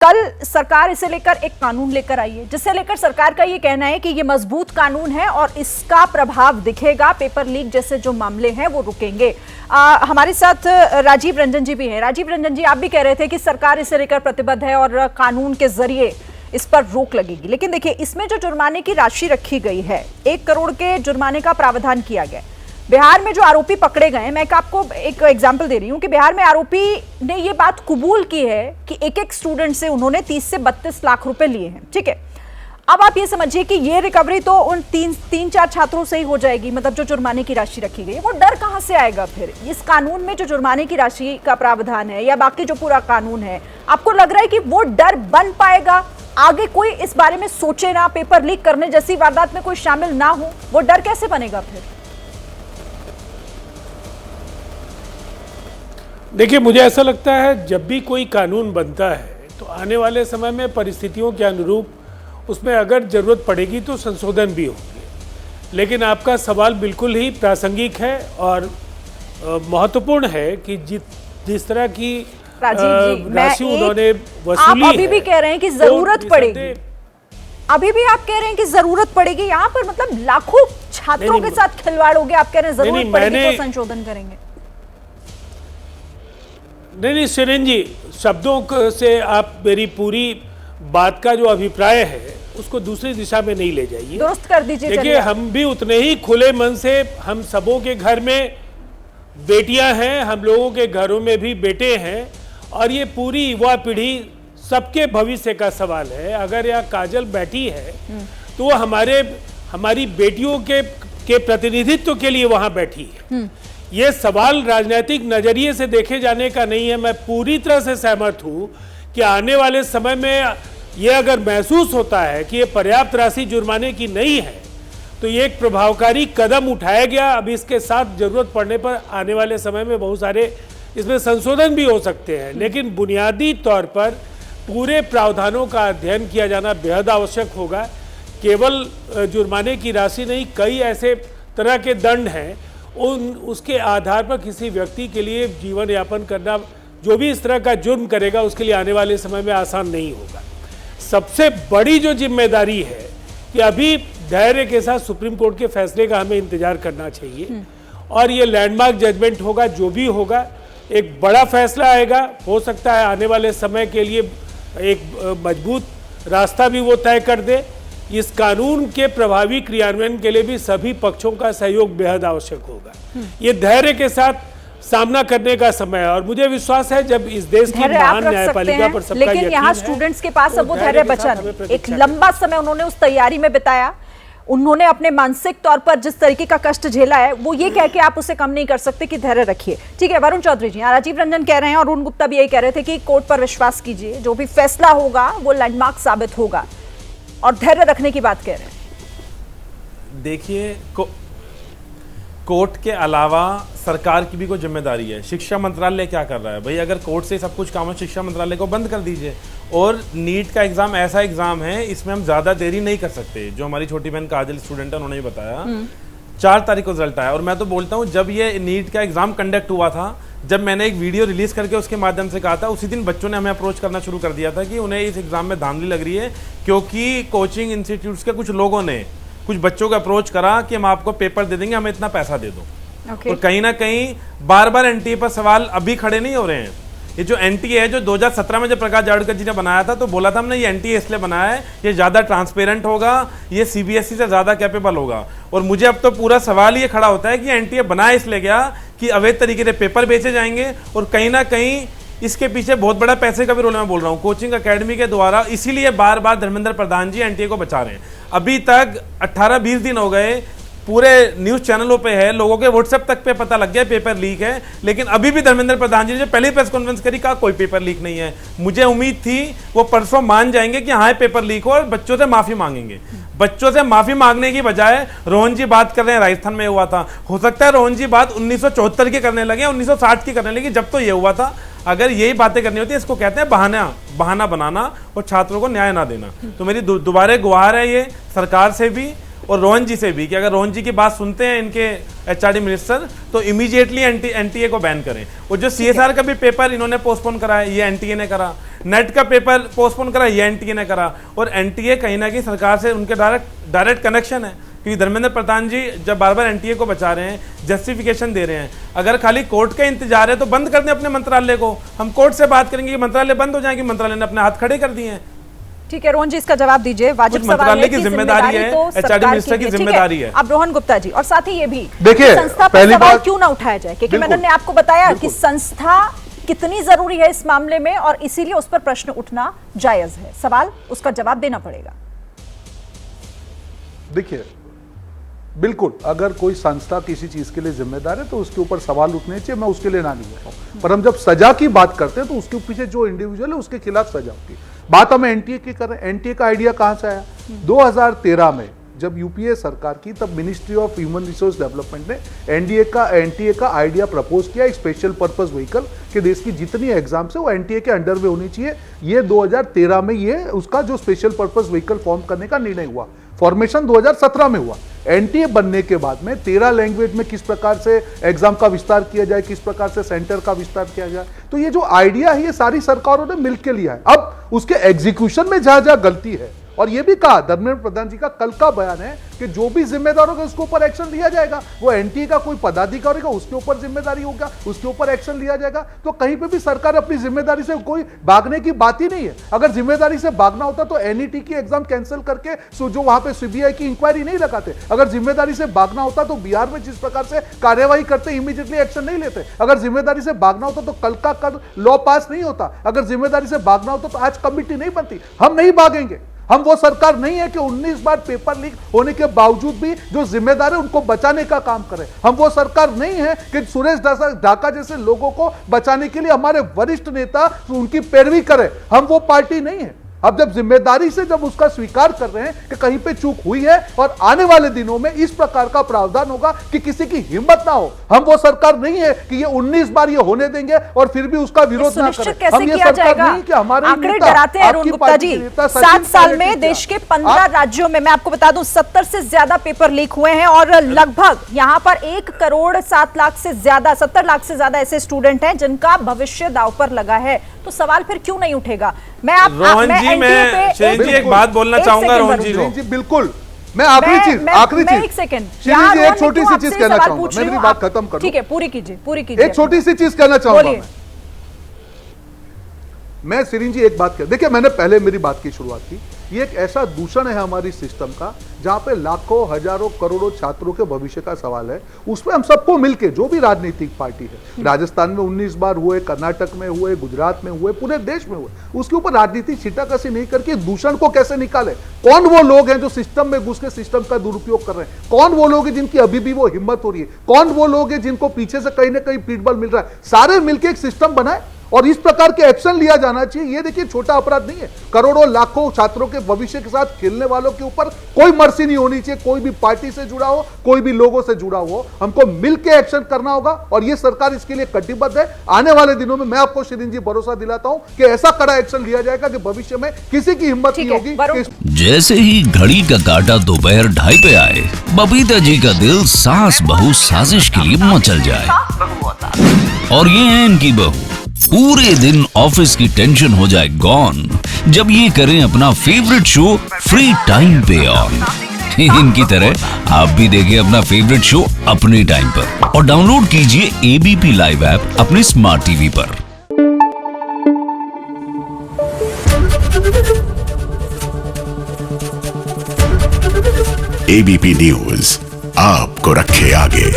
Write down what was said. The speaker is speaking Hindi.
कल सरकार इसे लेकर एक कानून लेकर आई है, जिसे लेकर सरकार का ये कहना है कि ये मजबूत कानून है और इसका प्रभाव दिखेगा, पेपर लीक जैसे जो मामले हैं वो रुकेंगे। हमारे साथ राजीव रंजन जी भी हैं। राजीव रंजन जी, आप भी कह रहे थे कि सरकार इसे लेकर प्रतिबद्ध है और कानून के जरिए इस पर रोक लगेगी, लेकिन देखिए इसमें जो जुर्माने की राशि रखी गई है 1 करोड़ के जुर्माने का प्रावधान किया गया। बिहार में जो आरोपी पकड़े गए, मैं आपको एक एग्जांपल दे रही हूं कि बिहार में आरोपी ने ये बात कबूल की है कि एक स्टूडेंट से उन्होंने 30 से 32 लाख रुपए लिए हैं। ठीक है, अब आप ये समझिए कि ये रिकवरी तो उन 3-4 छात्रों से ही हो जाएगी, मतलब जो जुर्माने की राशि रखी गई है। वो डर कहां से आएगा फिर इस कानून में जो जुर्माने की राशि का प्रावधान है या बाकी जो पूरा कानून है? आपको लग रहा है कि वो डर बन पाएगा? आगे कोई इस बारे में सोचे ना, पेपर लीक करने जैसी वारदात में कोई शामिल ना हो, वो डर कैसे बनेगा फिर? देखिए, मुझे ऐसा लगता है जब भी कोई कानून बनता है तो आने वाले समय में परिस्थितियों के अनुरूप उसमें अगर ज़रूरत पड़ेगी तो संशोधन भी होंगे। लेकिन आपका सवाल बिल्कुल ही प्रासंगिक है और महत्वपूर्ण है कि जिस तरह की राशि उन्होंने वसूली आप अभी भी कह रहे हैं कि जरूरत पड़ेगी, अभी भी आप कह रहे हैं कि जरूरत पड़ेगी। यहाँ पर मतलब लाखों छात्रों के साथ खिलवाड़ हो गया, आप कह रहे हैं जरूरत पड़ेगी तो संशोधन करेंगे। नहीं सुरेन जी, शब्दों से आप मेरी पूरी बात का जो अभिप्राय है उसको दूसरी दिशा में नहीं ले जाइए, दुरुस्त कर दीजिए। देखिए, हम भी उतने ही खुले मन से, हम सबों के घर में बेटियां हैं, हम लोगों के घरों में भी बेटे हैं और ये पूरी युवा पीढ़ी सबके भविष्य का सवाल है। अगर यहाँ काजल बैठी है तो वो हमारी बेटियों के प्रतिनिधित्व के लिए वहां बैठी है। ये सवाल राजनीतिक नजरिए से देखे जाने का नहीं है। मैं पूरी तरह से सहमत हूं कि आने वाले समय में ये अगर महसूस होता है कि ये पर्याप्त राशि जुर्माने की नहीं है तो ये एक प्रभावकारी कदम उठाया गया। अब इसके साथ जरूरत पड़ने पर आने वाले समय में बहुत सारे इसमें संशोधन भी हो सकते हैं, लेकिन बुनियादी तौर पर पूरे प्रावधानों का अध्ययन किया जाना बेहद आवश्यक होगा। केवल जुर्माने की राशि नहीं, कई ऐसे तरह के दंड हैं, उसके आधार पर किसी व्यक्ति के लिए जीवन यापन करना, जो भी इस तरह का जुर्म करेगा उसके लिए आने वाले समय में आसान नहीं होगा। सबसे बड़ी जो जिम्मेदारी है कि अभी धैर्य के साथ सुप्रीम कोर्ट के फैसले का हमें इंतजार करना चाहिए और ये लैंडमार्क जजमेंट होगा, जो भी होगा एक बड़ा फैसला आएगा। हो सकता है आने वाले समय के लिए एक मजबूत रास्ता भी वो तय कर दे। इस कानून के प्रभावी क्रियान्वयन के लिए भी सभी पक्षों का सहयोग बेहद आवश्यक होगा। ये धैर्य के साथ सामना करने का समय है और मुझे विश्वास है जब इस देश की महान न्यायपालिका पर सबका यकीन है, लेकिन यहाँ स्टूडेंट्स के पास अब वो धैर्य बचा नहीं। एक लंबा समय उन्होंने उस तैयारी में बिताया, उन्होंने अपने मानसिक तौर पर जिस तरीके का कष्ट झेला है वो ये कह के आप उसे कम नहीं कर सकते कि धैर्य रखिए। ठीक है, वरुण चौधरी जी, राजीव रंजन कह रहे हैं और अरुण गुप्ता भी यही कह रहे थे कि कोर्ट पर विश्वास कीजिए, जो भी फैसला होगा वो लैंडमार्क साबित होगा और धैर्य रखने की बात कह रहे हैं। देखिए, कोर्ट के अलावा सरकार की भी कोई जिम्मेदारी है। शिक्षा मंत्रालय क्या कर रहा है भाई? अगर कोर्ट से सब कुछ काम है, शिक्षा मंत्रालय को बंद कर दीजिए। और नीट का एग्जाम ऐसा एग्जाम है, इसमें हम ज्यादा देरी नहीं कर सकते। जो हमारी छोटी बहन काजल स्टूडेंट है, उन्होंने बताया 4 तारीख को रिजल्ट आया। और मैं तो बोलता हूँ, जब ये नीट का एग्जाम कंडक्ट हुआ था, जब मैंने एक वीडियो रिलीज करके उसके माध्यम से कहा था, उसी दिन बच्चों ने हमें अप्रोच करना शुरू कर दिया था कि उन्हें इस एग्जाम में धांधली लग रही है, क्योंकि कोचिंग इंस्टीट्यूट्स के कुछ लोगों ने कुछ बच्चों को अप्रोच करा कि हम आपको पेपर दे देंगे, हमें इतना पैसा दे दो। और कहीं ना कहीं बार बार एनटीए पर सवाल अभी खड़े नहीं हो रहे हैं। ये जो एनटीए है, जो 2017 में जब प्रकाश जावड़ेकर जी ने बनाया था, तो बोला था हमने ये एनटीए इसलिए बनाया है, ये ज्यादा ट्रांसपेरेंट होगा, ये सीबीएसई से ज्यादा कैपेबल होगा। और मुझे अब तो पूरा सवाल ये खड़ा होता है कि एनटीए बनाया इसलिए गया कि अवैध तरीके से पेपर बेचे जाएंगे और कहीं ना कहीं इसके पीछे बहुत बड़ा पैसे का भी रोल मैं बोल रहा हूँ कोचिंग अकेडमी के द्वारा। इसीलिए बार बार धर्मेंद्र प्रधान जी एनटीए को बचा रहे हैं। अभी तक 18-20 दिन हो गए, पूरे न्यूज चैनलों पे है, लोगों के व्हाट्सएप तक पे पता लग गया पेपर लीक है, लेकिन अभी भी धर्मेंद्र प्रधान जी ने पहली प्रेस कॉन्फ्रेंस करी, कहा कोई पेपर लीक नहीं है। मुझे उम्मीद थी वो परसों मान जाएंगे कि हाँ पेपर लीक हो और बच्चों से माफी मांगेंगे। बच्चों से माफी मांगने की बजाय रोहन जी बात कर रहे हैं राजस्थान में हुआ था। हो सकता है रोहन जी बात 1974 की करने लगे, 1960 की करने लगी, जब तो ये हुआ था। अगर यही बातें करनी होती है, इसको कहते हैं बहाना बनाना और छात्रों को न्याय ना देना। तो मेरी दोबारा गुहार है ये सरकार से भी और रोहन जी से भी कि अगर रोहन जी की बात सुनते हैं इनके एचआरडी मिनिस्टर तो इमीडिएटली एनटीए को बैन करें। और जो सीएसआर का भी पेपर इन्होंने पोस्टपोन करा है, ये एनटीए ने करा। नेट का पेपर पोस्टपोन करा, ये एनटीए ने करा। और एनटीए कहीं ना कहीं सरकार से उनके डायरेक्ट कनेक्शन है, क्योंकि धर्मेंद्र प्रधान जी जब बार बार एनटीए को बचा रहे हैं, जस्टिफिकेशन दे रहे हैं, अगर खाली कोर्ट का इंतजार है तो बंद कर दें अपने मंत्रालय को। हम कोर्ट से बात करेंगे कि मंत्रालय बंद हो जाएंगे, मंत्रालय ने अपने हाथ खड़े कर दिए हैं। ठीक है रोहन जी, इसका जवाब दीजिए। वाजिब सवाल है मंत्रालय कि की जिम्मेदारी है, तो एचआरडी मिनिस्टर की जिम्मेदारी है। अब रोहन गुप्ता जी, और साथ ही ये भी देखिए, संस्था पर पहली सवाल बात क्यों ना उठाया जाए, क्योंकि मैंने आपको बताया कि संस्था कितनी जरूरी है इस मामले में और इसीलिए उस पर प्रश्न उठना जायज है। सवाल उसका जवाब देना पड़ेगा। देखिए, बिल्कुल अगर कोई संस्था किसी चीज के लिए जिम्मेदार है तो उसके ऊपर सवाल उठने चाहिए, मैं उसके लिए ना नहीं बोल रहा हूं। पर हम जब सजा की बात करते हैं तो उसके पीछे जो इंडिविजुअल है उसके खिलाफ सजा होती है। बात हम एनटीए की कर रहे हैं। एनटीए का आइडिया कहां से आया? 2013 में जब यूपीए सरकार की, तब ministry of human resource development ने एनटीए का आइडिया प्रपोज किया, एक स्पेशल पर्पस व्हीकल कि देश की जितनी एग्जाम्स है वो एनटीए के अंडर में होनी चाहिए। ये 2013 में ये उसका जो स्पेशल पर्पस व्हीकल फॉर्म करने का निर्णय हुआ। फॉर्मेशन 2017 में हुआ। एनटीए बनने के बाद में 13 लैंग्वेज में किस प्रकार से एग्जाम का विस्तार किया जाए, किस प्रकार से सेंटर का विस्तार किया जाए, तो ये जो आइडिया है ये सारी सरकारों ने मिलकर लिया है। अब उसके एग्जीक्यूशन में जहां जहां गलती है, और ये भी कहा धर्मेंद्र प्रधान जी का कल का बयान है कि जो भी जिम्मेदार होगा उसके ऊपर एक्शन लिया जाएगा। वो एनटीए का कोई पदाधिकारी होगा उसके ऊपर जिम्मेदारी होगा, उसके ऊपर एक्शन लिया जाएगा। तो कहीं पे भी सरकार अपनी जिम्मेदारी से कोई भागने की बात ही नहीं है। अगर जिम्मेदारी से भागना होता तो एनईटी की एग्जाम कैंसिल करके जो वहां पे सीबीआई की इंक्वायरी नहीं लगाते। अगर जिम्मेदारी से भागना होता तो बिहार में जिस प्रकार से कार्यवाही करते इमीडिएटली एक्शन नहीं लेते। अगर जिम्मेदारी से भागना होता तो कल का कल लॉ पास नहीं होता। अगर जिम्मेदारी से भागना होता तो आज कमिटी नहीं बनती। हम नहीं भागेंगे। हम वो सरकार नहीं है कि 19 बार पेपर लीक होने के बावजूद भी जो जिम्मेदार है उनको बचाने का काम करें। हम वो सरकार नहीं है कि सुरेश ढाका जैसे लोगों को बचाने के लिए हमारे वरिष्ठ नेता उनकी पैरवी करें। हम वो पार्टी नहीं है। अब जब जिम्मेदारी से जब उसका स्वीकार कर रहे हैं कि कहीं पे चूक हुई है और आने वाले दिनों में इस प्रकार का प्रावधान होगा कि किसी की हिम्मत ना हो। हम वो सरकार नहीं है कि ये 19 बार ये होने देंगे और फिर भी उसका विरोध ना करें। हम ये सरकार नहीं कि हमारे आंकड़े डराते हैं रोहन गुप्ता जी। 7 साल में देश के 15 राज्यों में, मैं आपको बता दूं, 70 से ज्यादा पेपर लीक हुए हैं और लगभग यहां पर 1 करोड़ 7 लाख से ज्यादा, 70 लाख से ज्यादा ऐसे स्टूडेंट हैं जिनका भविष्य दांव पर लगा है। तो सवाल फिर क्यों नहीं उठेगा? मैं एक बात बोलना चाहूंगा रोहन जी, बिल्कुल। मैं आखिरी चीज एक सेकंड, एक छोटी सी चीज कहना चाहूंगा। मैं मेरी बात खत्म करूं। ठीक है, पूरी कीजिए। एक छोटी सी चीज कहना चाहूंगा मैं सिरिन जी, एक बात कह, देखिए मैंने पहले मेरी बात की शुरुआत की। ये एक ऐसा दूषण है हमारी सिस्टम का जहां पे लाखों, हजारों, करोड़ों छात्रों के भविष्य का सवाल है। उसमें हम सबको मिलके, जो भी राजनीतिक पार्टी है, राजस्थान में 19 बार हुए, कर्नाटक में हुए, गुजरात में हुए, पूरे देश में हुए, उसके ऊपर राजनीति छींटाकशी नहीं करके दूषण को कैसे निकाले। कौन वो लोग हैं जो सिस्टम में घुस के सिस्टम का दुरुपयोग कर रहे हैं? कौन वो लोग हैं जिनकी अभी भी वो हिम्मत हो रही है? कौन वो लोग हैं जिनको पीछे से कहीं ना कहीं पीठबल मिल रहा है? सारे मिलकर एक सिस्टम बनाए और इस प्रकार के एक्शन लिया जाना चाहिए। ये देखिए छोटा अपराध नहीं है। करोड़ों लाखों छात्रों के भविष्य के साथ खेलने वालों के ऊपर कोई मर्सी नहीं होनी चाहिए। कोई भी पार्टी से जुड़ा हो, कोई भी लोगों से जुड़ा हो, हमको मिलकर एक्शन करना होगा और ये सरकार इसके लिए कटिबद्ध है। आने वाले दिनों में मैं आपको शिरीन जी भरोसा दिलाता हूं कि ऐसा कड़ा एक्शन लिया जाएगा कि भविष्य में किसी की हिम्मत नहीं होगी। जैसे ही घड़ी का काटा दोपहर 2:30 पे आए, बबीता जी का दिल सास बहू साजिश के लिए मचल जाए। और ये है इनकी बहू, पूरे दिन ऑफिस की टेंशन हो जाए गॉन जब ये करें अपना फेवरेट शो फ्री टाइम पे ऑन। इनकी तरह आप भी देखिए अपना फेवरेट शो अपने टाइम पर और डाउनलोड कीजिए एबीपी लाइव ऐप अपने स्मार्ट टीवी पर। एबीपी न्यूज आपको रखे आगे।